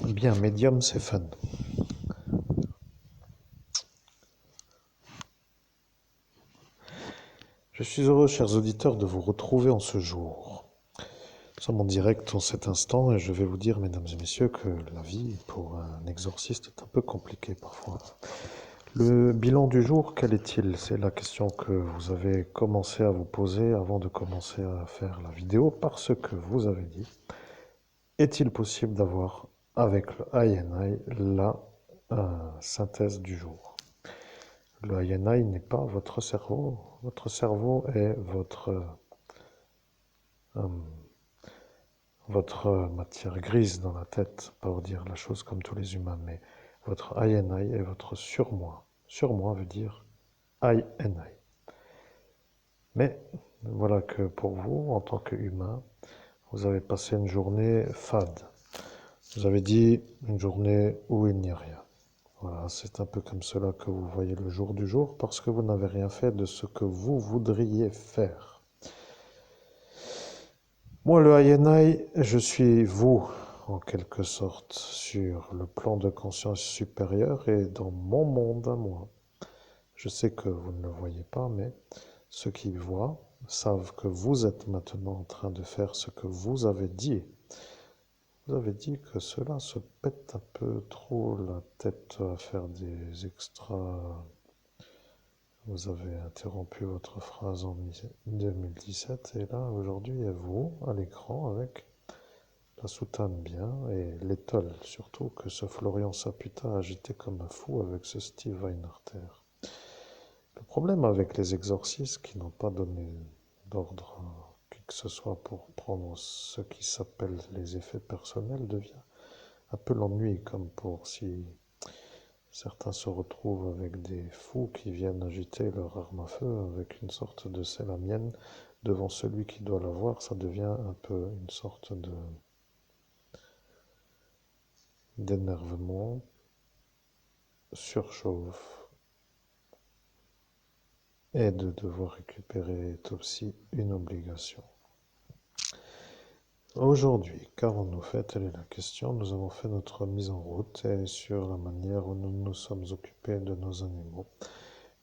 Bien, médium, c'est fun. Je suis heureux, chers auditeurs, de vous retrouver en ce jour. Nous sommes en direct en cet instant et je vais vous dire, mesdames et messieurs, que la vie pour un exorciste est un peu compliquée parfois. Le bilan du jour, quel est-il? C'est la question que vous avez commencé à vous poser avant de commencer à faire la vidéo parce que vous avez dit, est-il possible d'avoir avec le INI la synthèse du jour? Le INI n'est pas votre cerveau. Votre cerveau est euh, votre matière grise dans la tête, pour dire la chose comme tous les humains, mais votre INI est votre surmoi. Surmoi veut dire INI. Mais voilà que pour vous, en tant qu'humain, vous avez passé une journée fade. Vous avez dit une journée où il n'y a rien. Voilà, c'est un peu comme cela que vous voyez le jour du jour parce que vous n'avez rien fait de ce que vous voudriez faire. Moi, le INI, je suis vous, en quelque sorte, sur le plan de conscience supérieure et dans mon monde à moi. Je sais que vous ne le voyez pas, mais ceux qui voient savent que vous êtes maintenant en train de faire ce que vous avez dit. Vous avez dit que cela se pète un peu trop la tête à faire des extras. Vous avez interrompu votre phrase en 2017 et là, aujourd'hui, est vous à l'écran avec la soutane bien et l'étole surtout que ce Florian Saputa a agité comme un fou avec ce Steve Weinarter. Le problème avec les exorcistes qui n'ont pas donné d'ordre à qui que ce soit pour prendre ce qui s'appelle les effets personnels devient un peu l'ennui, comme pour si certains se retrouvent avec des fous qui viennent agiter leur arme à feu avec une sorte de c'est la mienne devant celui qui doit l'avoir, ça devient un peu une sorte de d'énervement, surchauffe et de devoir récupérer est aussi une obligation. Aujourd'hui, qu'avons-nous fait? Telle est la question. Nous avons fait notre mise en route et sur la manière où nous nous sommes occupés de nos animaux.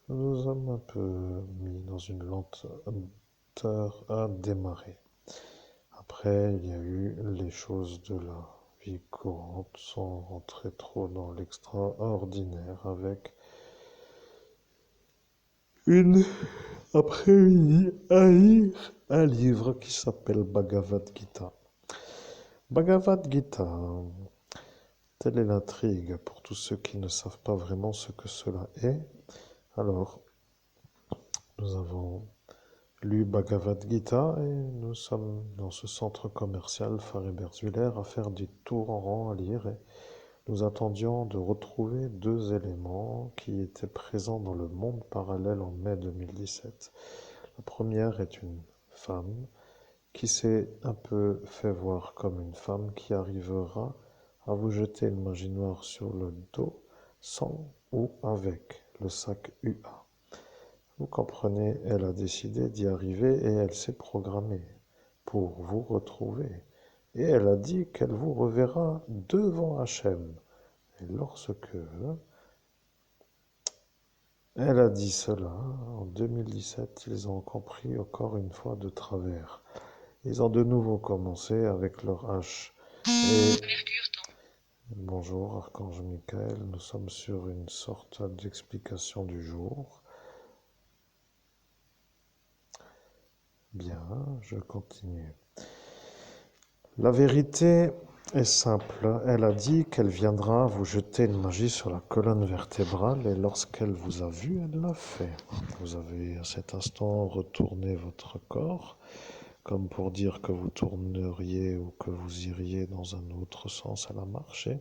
Nous nous sommes un peu mis dans une lenteur à démarrer. Après, il y a eu les choses de la vie courante sans rentrer trop dans l'extraordinaire avec une après-midi à lire un livre qui s'appelle Bhagavad Gita. Bhagavad Gita, telle est l'intrigue pour tous ceux qui ne savent pas vraiment ce que cela est. Alors, nous avons lu Bhagavad Gita et nous sommes dans ce centre commercial Faré-Berzuler à faire des tours en rang à lire et nous attendions de retrouver deux éléments qui étaient présents dans le monde parallèle en mai 2017. La première est une femme qui s'est un peu fait voir comme une femme qui arrivera à vous jeter une magie noire sur le dos sans ou avec le sac UA. Vous comprenez, elle a décidé d'y arriver et elle s'est programmée pour vous retrouver. Et elle a dit qu'elle vous reverra devant Hachem. Et lorsque elle a dit cela, en 2017, ils ont compris encore une fois de travers. Ils ont de nouveau commencé avec leur hache. Et bonjour, Archange Michael, nous sommes sur une sorte d'explication du jour. Bien, je continue. La vérité est simple. Elle a dit qu'elle viendra vous jeter une magie sur la colonne vertébrale et lorsqu'elle vous a vu, elle l'a fait. Vous avez à cet instant retourné votre corps comme pour dire que vous tourneriez ou que vous iriez dans un autre sens à la marche. Et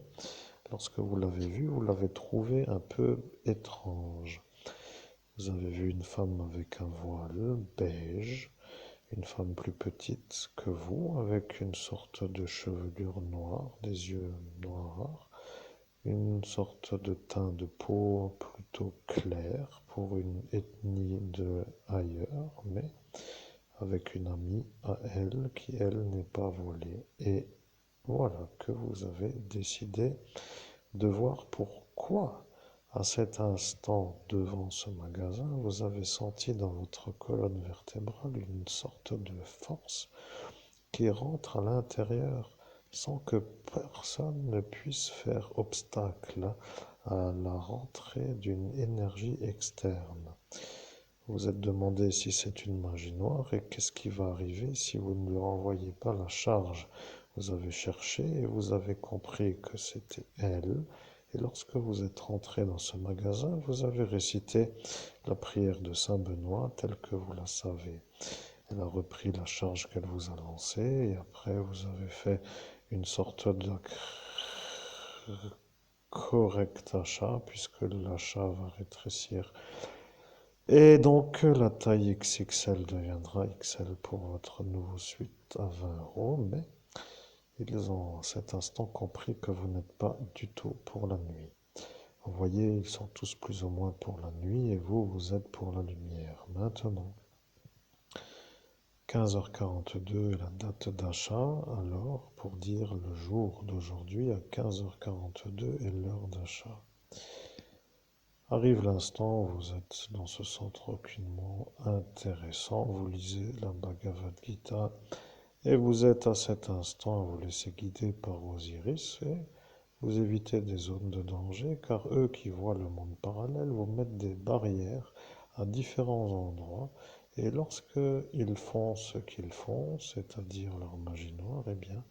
lorsque vous l'avez vu, vous l'avez trouvé un peu étrange. Vous avez vu une femme avec un voile beige, une femme plus petite que vous, avec une sorte de chevelure noire, des yeux noirs, une sorte de teint de peau plutôt clair pour une ethnie de ailleurs, mais avec une amie à elle qui, elle, n'est pas voilée. Et Voilà que vous avez décidé de voir pourquoi, à cet instant devant ce magasin, vous avez senti dans votre colonne vertébrale une sorte de force qui rentre à l'intérieur sans que personne ne puisse faire obstacle à la rentrée d'une énergie externe. Vous vous êtes demandé si c'est une magie noire et qu'est-ce qui va arriver si vous ne lui renvoyez pas la charge. Vous avez cherché et vous avez compris que c'était elle. Et lorsque vous êtes rentré dans ce magasin, vous avez récité la prière de Saint Benoît telle que vous la savez. Elle a repris la charge qu'elle vous a lancée et après vous avez fait une sorte de correct achat puisque l'achat va rétrécir. Et donc la taille XXL deviendra XL pour votre nouveau suite à 20 euros, mais ils ont à cet instant compris que vous n'êtes pas du tout pour la nuit. Vous voyez, ils sont tous plus ou moins pour la nuit et vous, vous êtes pour la lumière. Maintenant, 15h42 est la date d'achat, alors pour dire le jour d'aujourd'hui, à 15h42 est l'heure d'achat. Arrive l'instant où vous êtes dans ce centre aucunement intéressant, vous lisez la Bhagavad Gita et vous êtes à cet instant à vous laisser guider par Osiris et vous évitez des zones de danger car eux qui voient le monde parallèle vous mettent des barrières à différents endroits et lorsque ils font ce qu'ils font, c'est-à-dire leur magie noire, eh bien,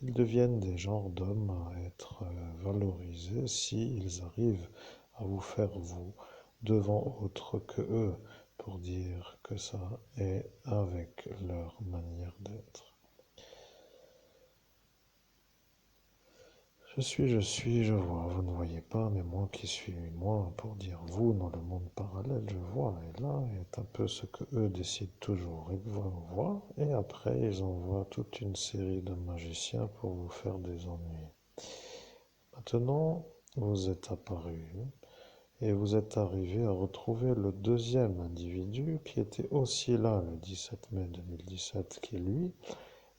ils deviennent des genres d'hommes à être valorisés s'ils arrivent à vous faire vous devant autre que eux pour dire que ça est avec leur manière d'être. Je suis, je vois. Vous ne voyez pas, mais moi qui suis moi pour dire vous dans le monde parallèle, je vois. Et là est un peu ce que eux décident toujours. Ils vous voient et après ils envoient toute une série de magiciens pour vous faire des ennuis. Maintenant, vous êtes apparu et vous êtes arrivé à retrouver le deuxième individu qui était aussi là le 17 mai 2017, qui lui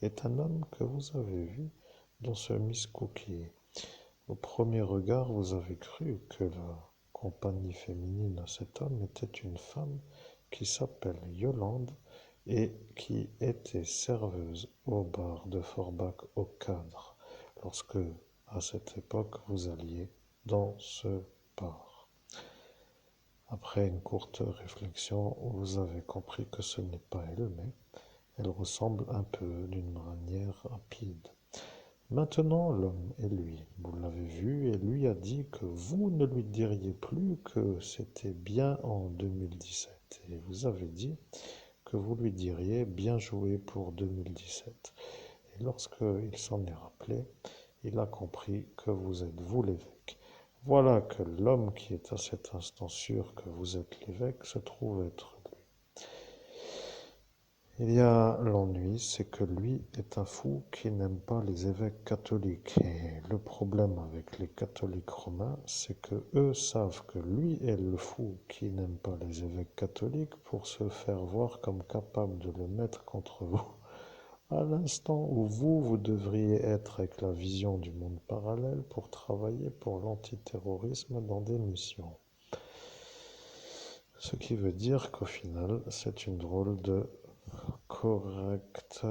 est un homme que vous avez vu dans ce Miss Cookie. Au premier regard, vous avez cru que la compagnie féminine à cet homme était une femme qui s'appelle Yolande et qui était serveuse au bar de Forbach au Cadre, lorsque, à cette époque, vous alliez dans ce bar. Après une courte réflexion, vous avez compris que ce n'est pas elle, mais elle ressemble un peu d'une manière rapide. Maintenant, l'homme est lui. Vous l'avez vu et lui a dit que vous ne lui diriez plus que c'était bien en 2017. Et vous avez dit que vous lui diriez bien joué pour 2017. Et lorsqu'il s'en est rappelé, il a compris que vous êtes vous l'évêque. Voilà que l'homme qui est à cet instant sûr que vous êtes l'évêque se trouve être lui. Il y a l'ennui, c'est que lui est un fou qui n'aime pas les évêques catholiques. Et le problème avec les catholiques romains, c'est que eux savent que lui est le fou qui n'aime pas les évêques catholiques pour se faire voir comme capable de le mettre contre vous. À l'instant où vous devriez être avec la vision du monde parallèle pour travailler pour l'antiterrorisme dans des missions. Ce qui veut dire qu'au final, c'est une drôle de correcte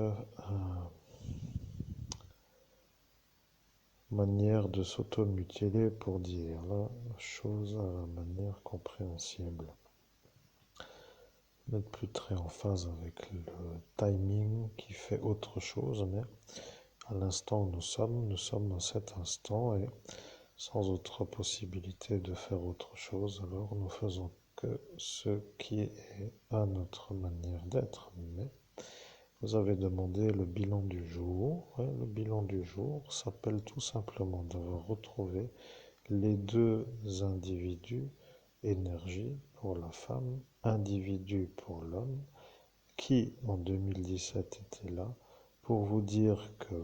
manière de s'automutiler pour dire la chose à la manière compréhensible. Vous n'êtes plus très en phase avec le timing qui fait autre chose, mais à l'instant où nous sommes à cet instant et sans autre possibilité de faire autre chose, alors nous faisons que ce qui est à notre manière d'être. Mais vous avez demandé le bilan du jour. Ouais, le bilan du jour s'appelle tout simplement d'avoir retrouvé les deux individus, énergie pour la femme, individu pour l'homme, qui en 2017 était là pour vous dire que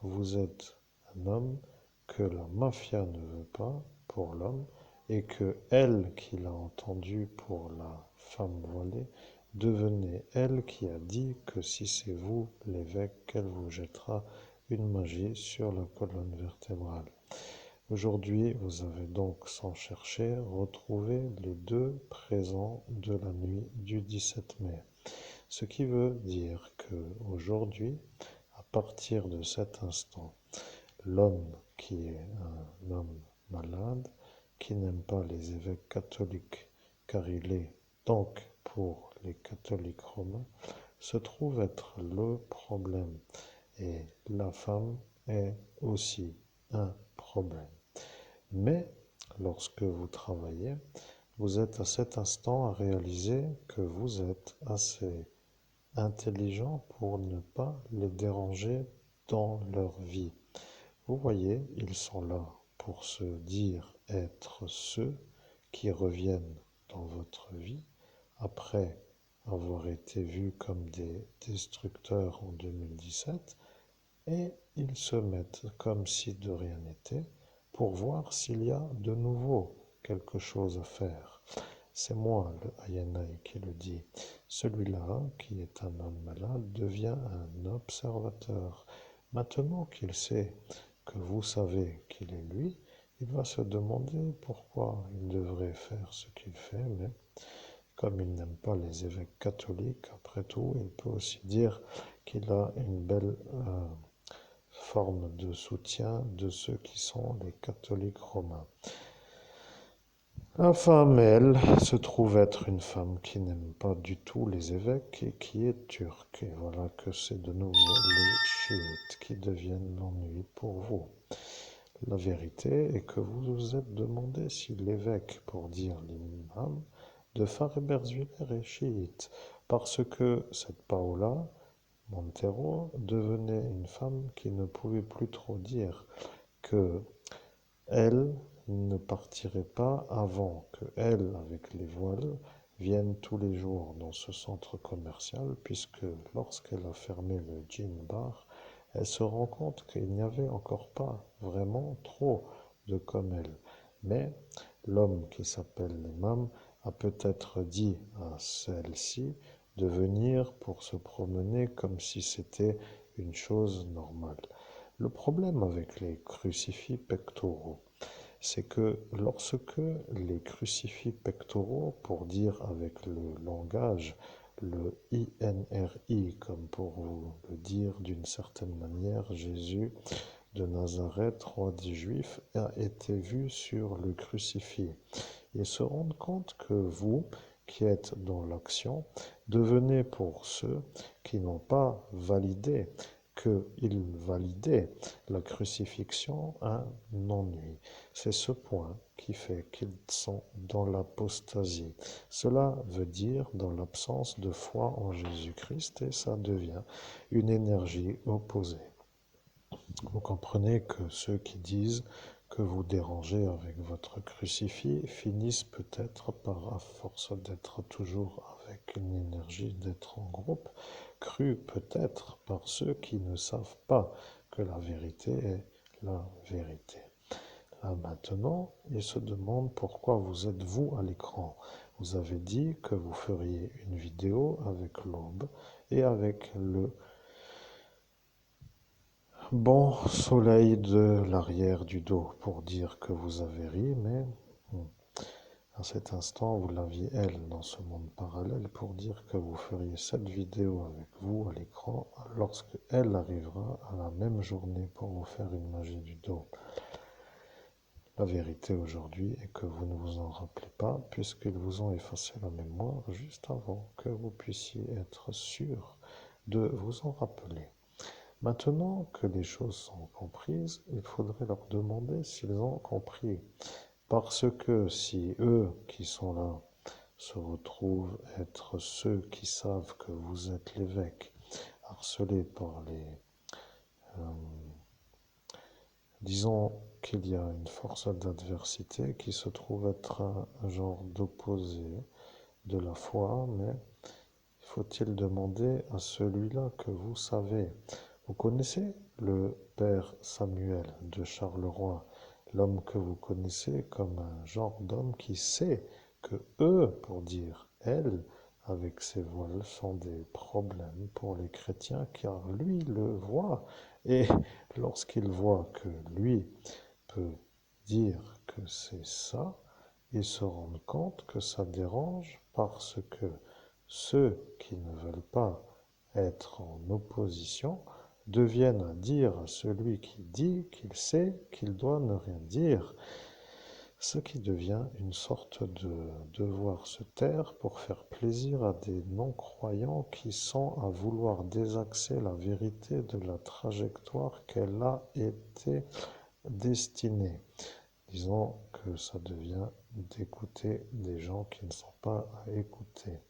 vous êtes un homme que la mafia ne veut pas pour l'homme et que elle qui l'a entendu pour la femme voilée devenait elle qui a dit que si c'est vous l'évêque, qu'elle vous jettera une magie sur la colonne vertébrale. Aujourd'hui, vous avez donc, sans chercher, retrouvé les deux présents de la nuit du 17 mai. Ce qui veut dire que aujourd'hui, à partir de cet instant, l'homme qui est un homme malade, qui n'aime pas les évêques catholiques, car il est donc pour les catholiques romains, se trouve être le problème. Et la femme est aussi un problème. Mais lorsque vous travaillez, vous êtes à cet instant à réaliser que vous êtes assez intelligent pour ne pas les déranger dans leur vie. Vous voyez, ils sont là pour se dire être ceux qui reviennent dans votre vie après avoir été vus comme des destructeurs en 2017 et ils se mettent comme si de rien n'était pour voir s'il y a de nouveau quelque chose à faire. C'est moi, le Ayanai, qui le dit. Celui-là, qui est un homme malade, devient un observateur. Maintenant qu'il sait que vous savez qu'il est lui, il va se demander pourquoi il devrait faire ce qu'il fait, mais comme il n'aime pas les évêques catholiques, après tout, il peut aussi dire qu'il a une belle forme de soutien de ceux qui sont les catholiques romains. La femme, elle, se trouve être une femme qui n'aime pas du tout les évêques et qui est turque. Et voilà que c'est de nouveau les chiites qui deviennent l'ennui pour vous. La vérité est que vous vous êtes demandé si l'évêque, pour dire l'imam, de Farébersviller est chiite, parce que cette Paola Montero devenait une femme qui ne pouvait plus trop dire que elle ne partirait pas avant que elle, avec les voiles, vienne tous les jours dans ce centre commercial, puisque lorsqu'elle a fermé le gin bar, elle se rend compte qu'il n'y avait encore pas vraiment trop de comme elle. Mais l'homme qui s'appelle l'imam a peut-être dit à celle-ci de venir pour se promener comme si c'était une chose normale. Le problème avec les crucifix pectoraux, c'est que lorsque les crucifix pectoraux, pour dire avec le langage, le INRI, comme pour vous le dire d'une certaine manière, Jésus de Nazareth, roi des Juifs, a été vu sur le crucifix. Ils se rendent compte que vous, qui êtes dans l'action, devenez pour ceux qui n'ont pas validé qu'ils validaient la crucifixion un ennui. C'est ce point qui fait qu'ils sont dans l'apostasie. Cela veut dire dans l'absence de foi en Jésus-Christ et ça devient une énergie opposée. Vous comprenez que ceux qui disent que vous dérangez avec votre crucifix finissent peut-être par, à force d'être toujours avec une énergie d'être en groupe, cru peut-être par ceux qui ne savent pas que la vérité est la vérité. Là maintenant, ils se demandent pourquoi vous êtes vous à l'écran. Vous avez dit que vous feriez une vidéo avec l'aube et avec le bon soleil de l'arrière du dos pour dire que vous avez ri, mais à cet instant, vous l'aviez elle dans ce monde parallèle pour dire que vous feriez cette vidéo avec vous à l'écran lorsque elle arrivera à la même journée pour vous faire une magie du dos. La vérité aujourd'hui est que vous ne vous en rappelez pas puisqu'ils vous ont effacé la mémoire juste avant que vous puissiez être sûr de vous en rappeler. Maintenant que les choses sont comprises, il faudrait leur demander s'ils ont compris. Parce que si eux qui sont là se retrouvent être ceux qui savent que vous êtes l'évêque, harcelé par les... disons qu'il y a une force d'adversité qui se trouve être un genre d'opposé de la foi, mais faut-il demander à celui-là que vous savez. Vous connaissez le père Samuel de Charleroi, l'homme que vous connaissez comme un genre d'homme qui sait que eux, pour dire elle, avec ses voiles sont des problèmes pour les chrétiens car lui le voit. Et lorsqu'il voit que lui peut dire que c'est ça, ils se rendent compte que ça dérange parce que ceux qui ne veulent pas être en opposition deviennent dire à celui qui dit qu'il sait qu'il doit ne rien dire, ce qui devient une sorte de devoir se taire pour faire plaisir à des non-croyants qui sont à vouloir désaxer la vérité de la trajectoire qu'elle a été destinée. Disons que ça devient d'écouter des gens qui ne sont pas à écouter.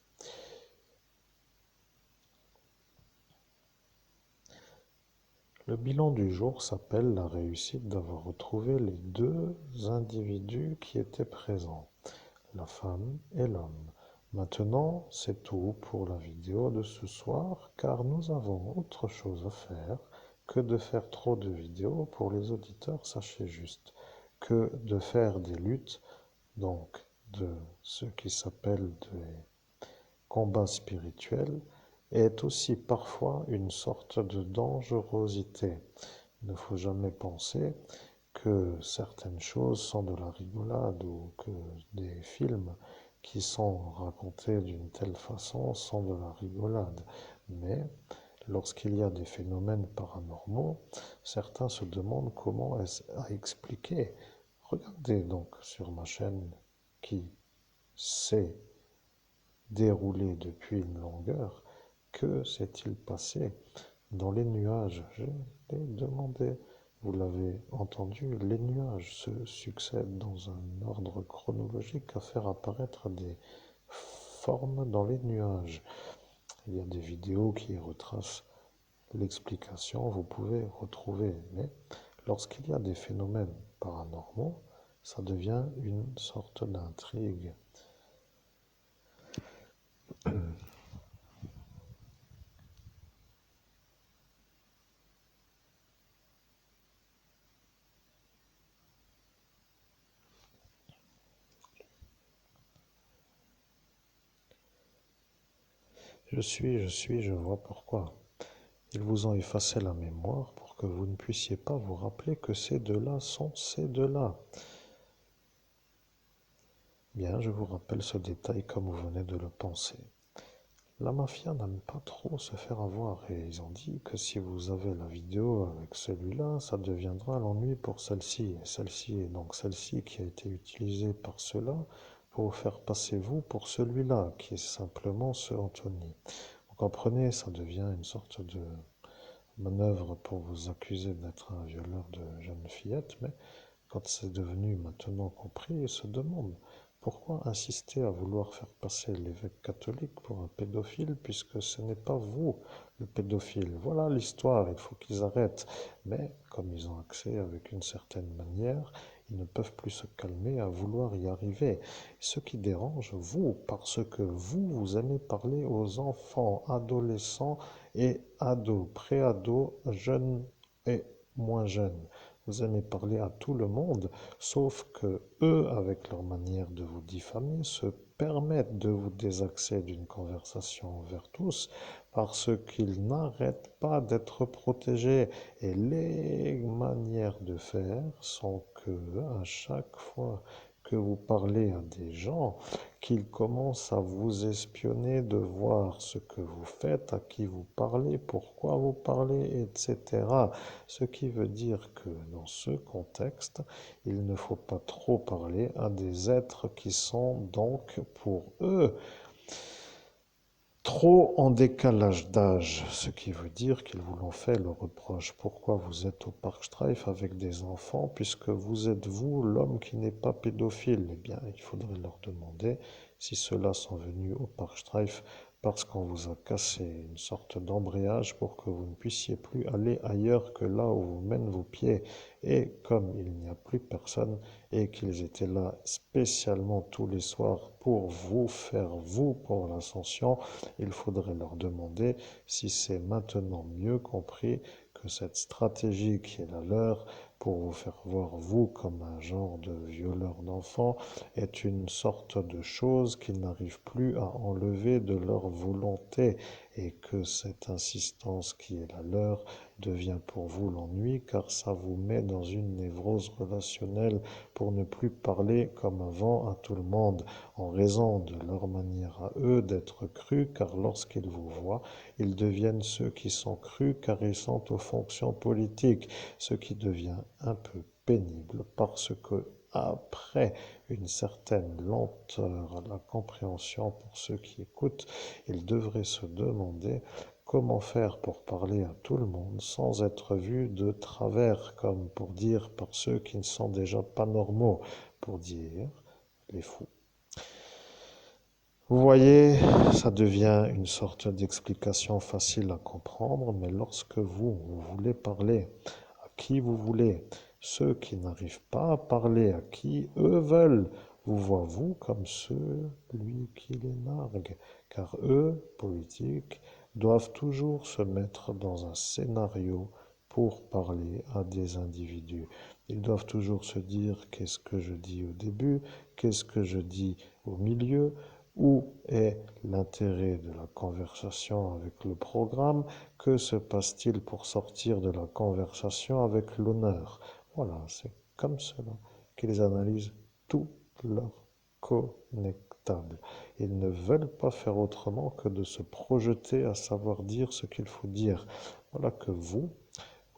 Le bilan du jour s'appelle la réussite d'avoir retrouvé les deux individus qui étaient présents, la femme et l'homme. Maintenant, c'est tout pour la vidéo de ce soir, car nous avons autre chose à faire que de faire trop de vidéos pour les auditeurs, sachez juste, que de faire des luttes, donc de ce qui s'appelle des combats spirituels, est aussi parfois une sorte de dangerosité. Il ne faut jamais penser que certaines choses sont de la rigolade ou que des films qui sont racontés d'une telle façon sont de la rigolade. Mais lorsqu'il y a des phénomènes paranormaux, certains se demandent comment est-ce à expliquer. Regardez donc sur ma chaîne qui s'est déroulée depuis une longueur, que s'est-il passé dans les nuages? Je l'ai demandé. Vous l'avez entendu, les nuages se succèdent dans un ordre chronologique à faire apparaître des formes dans les nuages. Il y a des vidéos qui retracent l'explication, vous pouvez retrouver. Mais lorsqu'il y a des phénomènes paranormaux, ça devient une sorte d'intrigue. Je vois pourquoi. Ils vous ont effacé la mémoire pour que vous ne puissiez pas vous rappeler que ces deux-là sont ces deux-là. Bien, je vous rappelle ce détail comme vous venez de le penser. La mafia n'aime pas trop se faire avoir et ils ont dit que si vous avez la vidéo avec celui-là, ça deviendra l'ennui pour celle-ci. Et celle-ci est donc celle-ci qui a été utilisée par ceux-là pour vous faire passer vous pour celui-là, qui est simplement ce Anthony. Vous comprenez, ça devient une sorte de manœuvre pour vous accuser d'être un violeur de jeunes fillettes, mais quand c'est devenu maintenant compris, ils se demandent pourquoi insister à vouloir faire passer l'évêque catholique pour un pédophile puisque ce n'est pas vous le pédophile. Voilà l'histoire, il faut qu'ils arrêtent. Mais comme ils ont accès avec une certaine manière, ils ne peuvent plus se calmer à vouloir y arriver. Ce qui dérange, vous, parce que vous aimez parler aux enfants, adolescents et ados, pré-ados, jeunes et moins jeunes. Vous aimez parler à tout le monde, sauf que eux, avec leur manière de vous diffamer, se permettent de vous désaxer d'une conversation envers tous parce qu'ils n'arrêtent pas d'être protégés. Et les manières de faire sont que, à chaque fois que vous parlez à des gens, qu'ils commencent à vous espionner, de voir ce que vous faites, à qui vous parlez, pourquoi vous parlez, etc. Ce qui veut dire que dans ce contexte, il ne faut pas trop parler à des êtres qui sont donc pour eux trop en décalage d'âge, ce qui veut dire qu'ils vous l'ont fait le reproche. Pourquoi vous êtes au Parc Streif avec des enfants puisque vous êtes vous l'homme qui n'est pas pédophile? Eh bien, il faudrait leur demander si ceux-là sont venus au Parc Streif parce qu'on vous a cassé une sorte d'embrayage pour que vous ne puissiez plus aller ailleurs que là où vous mènent vos pieds. Et comme il n'y a plus personne et qu'ils étaient là spécialement tous les soirs pour vous faire vous pour l'ascension, il faudrait leur demander si c'est maintenant mieux compris que cette stratégie qui est la leur pour vous faire voir vous comme un genre de violeur d'enfants est une sorte de chose qu'ils n'arrivent plus à enlever de leur volonté et que cette insistance qui est la leur devient pour vous l'ennui car ça vous met dans une névrose relationnelle pour ne plus parler comme avant à tout le monde en raison de leur manière à eux d'être crus car lorsqu'ils vous voient, ils deviennent ceux qui sont crus car ils sont aux fonctions politiques, ce qui devient un peu pénible parce que après une certaine lenteur à la compréhension pour ceux qui écoutent, ils devraient se demander comment faire pour parler à tout le monde sans être vu de travers, comme pour dire par ceux qui ne sont déjà pas normaux, pour dire les fous. Vous voyez, ça devient une sorte d'explication facile à comprendre, mais lorsque vous voulez parler à qui vous voulez, ceux qui n'arrivent pas à parler à qui eux veulent, vous voient vous comme celui qui les nargue, car eux, politiques, doivent toujours se mettre dans un scénario pour parler à des individus. Ils doivent toujours se dire qu'est-ce que je dis au début, qu'est-ce que je dis au milieu, où est l'intérêt de la conversation avec le programme? Que se passe-t-il pour sortir de la conversation avec l'honneur? Voilà, c'est comme cela qu'ils analysent tous leurs connectables. Ils ne veulent pas faire autrement que de se projeter à savoir dire ce qu'il faut dire. Voilà que vous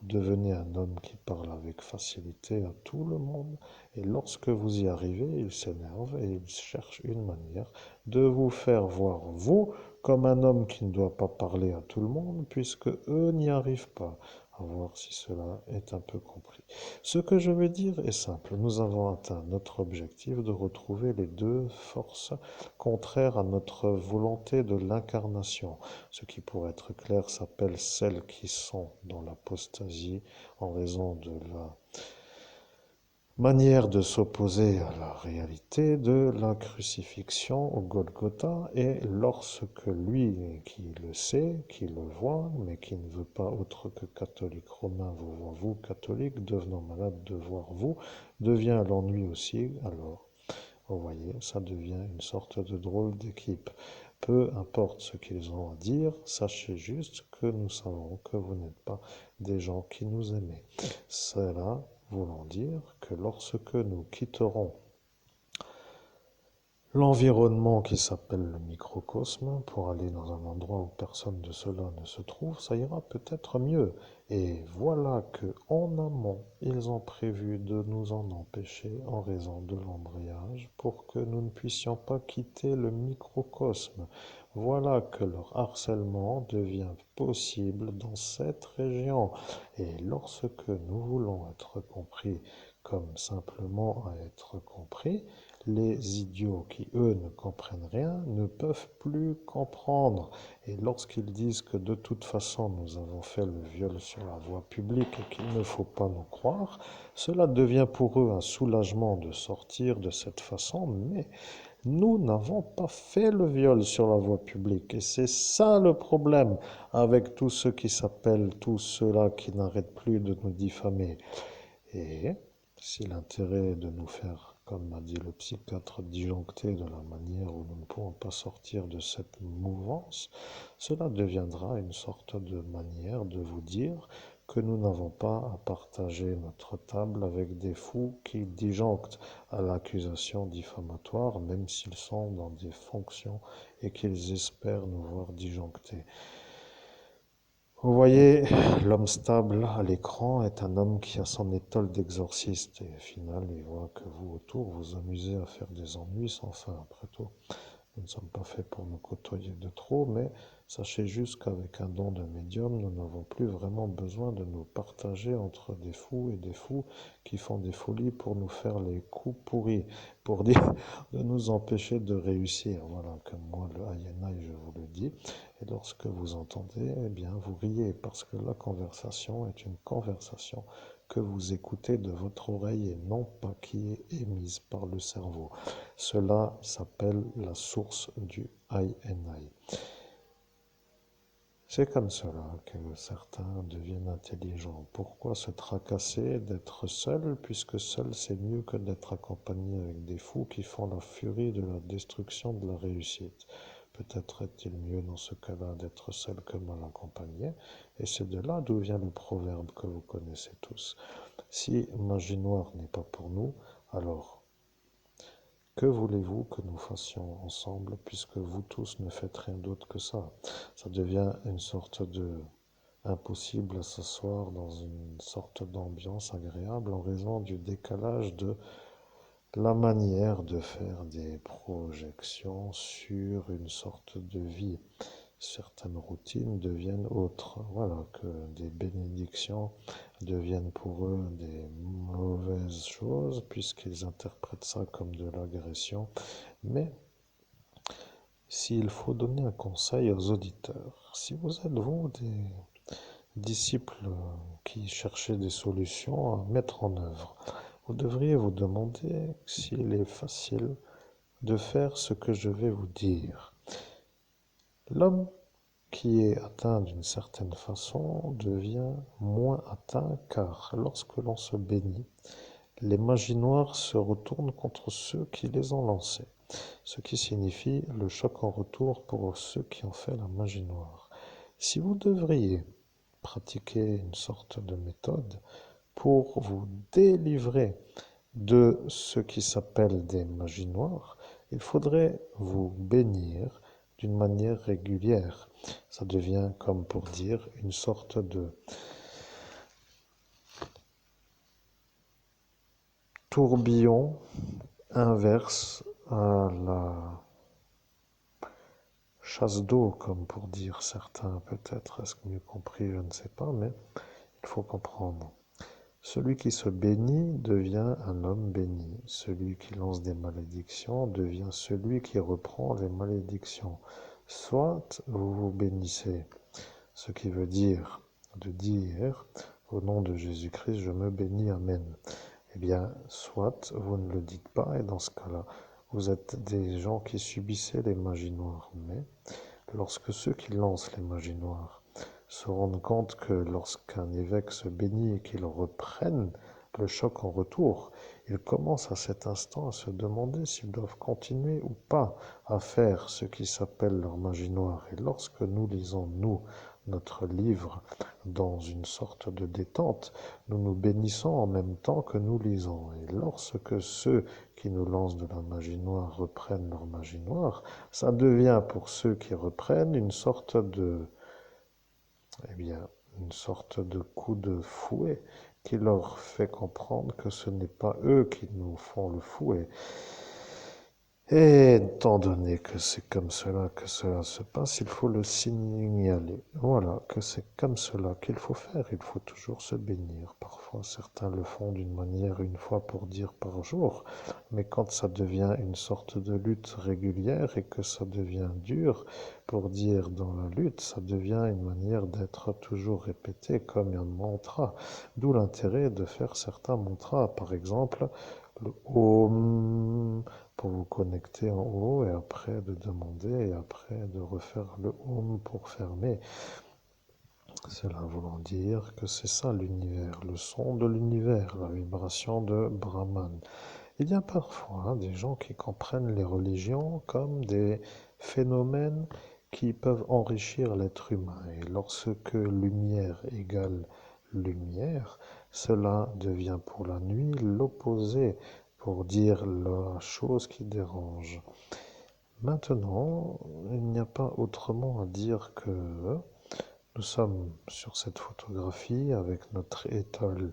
devenez un homme qui parle avec facilité à tout le monde et lorsque vous y arrivez, il s'énerve et il cherche une manière de vous faire voir vous comme un homme qui ne doit pas parler à tout le monde puisque eux n'y arrivent pas. À voir si cela est un peu compris. Ce que je veux dire est simple. Nous avons atteint notre objectif de retrouver les deux forces contraires à notre volonté de l'incarnation. Ce qui, pour être clair, s'appelle celles qui sont dans l'apostasie en raison de la manière de s'opposer à la réalité de la crucifixion au Golgotha et lorsque lui qui le sait, qui le voit, mais qui ne veut pas autre que catholique romain vous voit vous, catholique, devenant malade de voir vous, devient l'ennui aussi, alors vous voyez, ça devient une sorte de drôle d'équipe. Peu importe ce qu'ils ont à dire, sachez juste que nous savons que vous n'êtes pas des gens qui nous aimez. Cela voulant dire que lorsque nous quitterons l'environnement qui s'appelle le microcosme pour aller dans un endroit où personne de cela ne se trouve, ça ira peut-être mieux. Et voilà que, en amont, ils ont prévu de nous en empêcher en raison de l'embrayage pour que nous ne puissions pas quitter le microcosme. Voilà que leur harcèlement devient possible dans cette région. Et lorsque nous voulons être compris comme simplement à être compris, les idiots qui, eux, ne comprennent rien, ne peuvent plus comprendre. Et lorsqu'ils disent que de toute façon, nous avons fait le viol sur la voie publique et qu'il ne faut pas nous croire, cela devient pour eux un soulagement de sortir de cette façon, mais nous n'avons pas fait le viol sur la voie publique. Et c'est ça le problème avec tous ceux qui s'appellent, tous ceux-là qui n'arrêtent plus de nous diffamer. Et si l'intérêt est de nous faire, comme m'a dit le psychiatre, disjoncter de la manière où nous ne pouvons pas sortir de cette mouvance, cela deviendra une sorte de manière de vous dire que nous n'avons pas à partager notre table avec des fous qui disjonctent à l'accusation diffamatoire, même s'ils sont dans des fonctions et qu'ils espèrent nous voir disjoncter. Vous voyez, l'homme stable à l'écran est un homme qui a son étole d'exorciste et au final, il voit que vous autour vous amusez à faire des ennuis sans fin. Après tout, nous ne sommes pas faits pour nous côtoyer de trop, mais sachez juste qu'avec un don de médium, nous n'avons plus vraiment besoin de nous partager entre des fous et des fous qui font des folies pour nous faire les coups pourris, pour dire de nous empêcher de réussir. Voilà, comme moi, le Ayenai, je vous le dis. Et lorsque vous entendez, eh bien, vous riez parce que la conversation est une conversation que vous écoutez de votre oreille et non pas qui est émise par le cerveau. Cela s'appelle la source du I. C'est comme cela que certains deviennent intelligents. Pourquoi se tracasser d'être seul, puisque seul c'est mieux que d'être accompagné avec des fous qui font la furie de la destruction de la réussite. Peut-être est-il mieux dans ce cas-là d'être seul que mal accompagné, et c'est de là d'où vient le proverbe que vous connaissez tous. Si magie noire n'est pas pour nous, alors que voulez-vous que nous fassions ensemble, puisque vous tous ne faites rien d'autre que ça? Ça devient une sorte de impossible à s'asseoir dans une sorte d'ambiance agréable en raison du décalage de la manière de faire des projections sur une sorte de vie. Certaines routines deviennent autres. Voilà, que des bénédictions deviennent pour eux des mauvaises choses, puisqu'ils interprètent ça comme de l'agression. Mais s'il faut donner un conseil aux auditeurs, si vous êtes vous des disciples qui cherchaient des solutions à mettre en œuvre, vous devriez vous demander s'il est facile de faire ce que je vais vous dire. L'homme qui est atteint d'une certaine façon devient moins atteint car lorsque l'on se bénit, les magies noires se retournent contre ceux qui les ont lancées, ce qui signifie le choc en retour pour ceux qui ont fait la magie noire. Si vous devriez pratiquer une sorte de méthode pour vous délivrer de ce qui s'appelle des magies noires, il faudrait vous bénir d'une manière régulière. Ça devient, comme pour dire, une sorte de tourbillon inverse à la chasse d'eau, comme pour dire certains peut-être. Est-ce que mieux compris, je ne sais pas, mais il faut comprendre. Celui qui se bénit devient un homme béni. Celui qui lance des malédictions devient celui qui reprend les malédictions. Soit vous vous bénissez, ce qui veut dire de dire au nom de Jésus-Christ, je me bénis, Amen. Eh bien, soit vous ne le dites pas, et dans ce cas-là, vous êtes des gens qui subissaient les magies noires. Mais lorsque ceux qui lancent les magies noires se rendent compte que lorsqu'un évêque se bénit et qu'il reprenne le choc en retour, ils commencent à cet instant à se demander s'ils doivent continuer ou pas à faire ce qui s'appelle leur magie noire. Et lorsque nous lisons, nous, notre livre dans une sorte de détente, nous nous bénissons en même temps que nous lisons. Et lorsque ceux qui nous lancent de la magie noire reprennent leur magie noire, ça devient pour ceux qui reprennent une sorte de, eh bien, une sorte de coup de fouet qui leur fait comprendre que ce n'est pas eux qui nous font le fouet. Et étant donné que c'est comme cela que cela se passe, il faut le signaler. Voilà, que c'est comme cela qu'il faut faire. Il faut toujours se bénir. Parfois, certains le font d'une manière une fois pour dire par jour, mais quand ça devient une sorte de lutte régulière et que ça devient dur pour dire dans la lutte, ça devient une manière d'être toujours répété comme un mantra. D'où l'intérêt de faire certains mantras. Par exemple, le Om pour vous connecter en haut et après de demander et après de refaire le Om pour fermer. Cela voulant dire que c'est ça l'univers, le son de l'univers, la vibration de Brahman. Il y a parfois des gens qui comprennent les religions comme des phénomènes qui peuvent enrichir l'être humain. Et lorsque lumière égale lumière, cela devient pour la nuit l'opposé, pour dire la chose qui dérange. Maintenant, il n'y a pas autrement à dire que nous sommes sur cette photographie avec notre étole,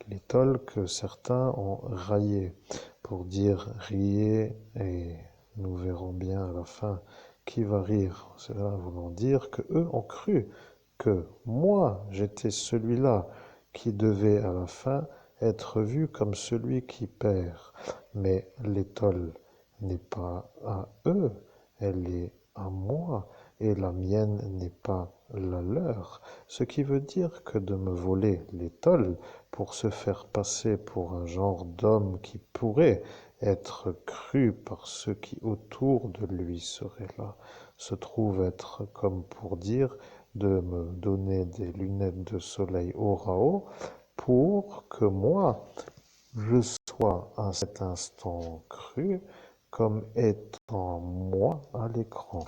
l'étole que certains ont raillé pour dire riez et nous verrons bien à la fin qui va rire. Cela voulant dire que eux ont cru que moi j'étais celui-là qui devait à la fin être vu comme celui qui perd. Mais l'étole n'est pas à eux, elle est à moi et la mienne n'est pas la leur, ce qui veut dire que de me voler l'étole pour se faire passer pour un genre d'homme qui pourrait être cru par ceux qui autour de lui seraient là, se trouve être comme pour dire de me donner des lunettes de soleil Orao pour que moi, je sois à cet instant cru comme étant moi à l'écran.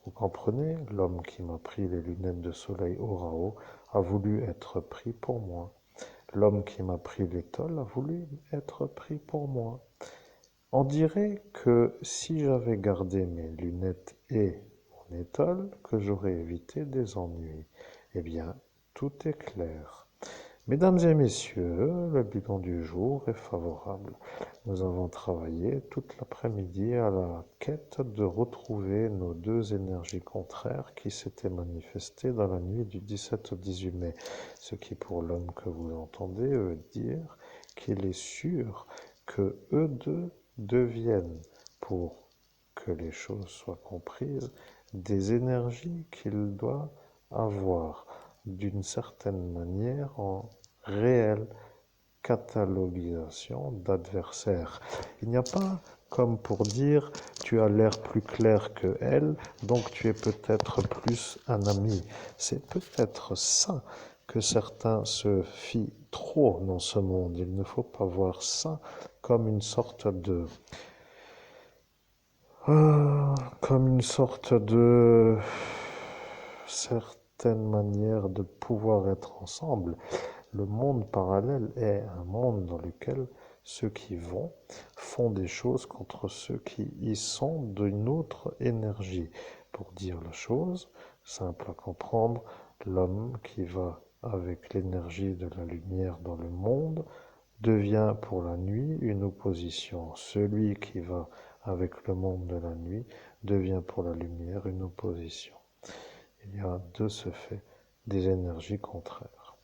Vous comprenez? L'homme qui m'a pris les lunettes de soleil Orao a voulu être pris pour moi. L'homme qui m'a pris l'étole a voulu être pris pour moi. On dirait que si j'avais gardé mes lunettes et mon étole, que j'aurais évité des ennuis. Eh bien, tout est clair. Mesdames et messieurs, le bilan du jour est favorable. Nous avons travaillé toute l'après-midi à la quête de retrouver nos deux énergies contraires qui s'étaient manifestées dans la nuit du 17 au 18 mai. Ce qui, pour l'homme que vous entendez, veut dire qu'il est sûr que eux deux deviennent, pour que les choses soient comprises, des énergies qu'il doit avoir d'une certaine manière en réelle catalogisation d'adversaires. Il n'y a pas comme pour dire tu as l'air plus clair que elle, donc tu es peut-être plus un ami. C'est peut-être ça que certains se fient trop dans ce monde. Il ne faut pas voir ça comme une sorte de comme une sorte de certaine manière de pouvoir être ensemble. Le monde parallèle est un monde dans lequel ceux qui vont font des choses contre ceux qui y sont d'une autre énergie. Pour dire la chose, simple à comprendre, l'homme qui va avec l'énergie de la lumière dans le monde devient pour la nuit une opposition. Celui qui va avec le monde de la nuit devient pour la lumière une opposition. Il y a de ce fait des énergies contraires.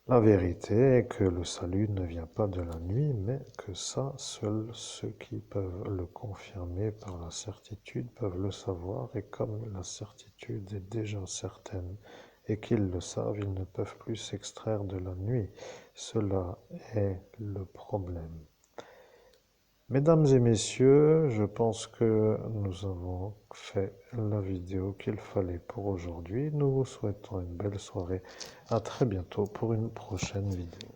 La vérité est que le salut ne vient pas de la nuit, mais que ça, seuls ceux qui peuvent le confirmer par la certitude peuvent le savoir, et comme la certitude est déjà certaine et qu'ils le savent, ils ne peuvent plus s'extraire de la nuit. Cela est le problème. Mesdames et messieurs, je pense que nous avons fait la vidéo qu'il fallait pour aujourd'hui. Nous vous souhaitons une belle soirée. À très bientôt pour une prochaine vidéo.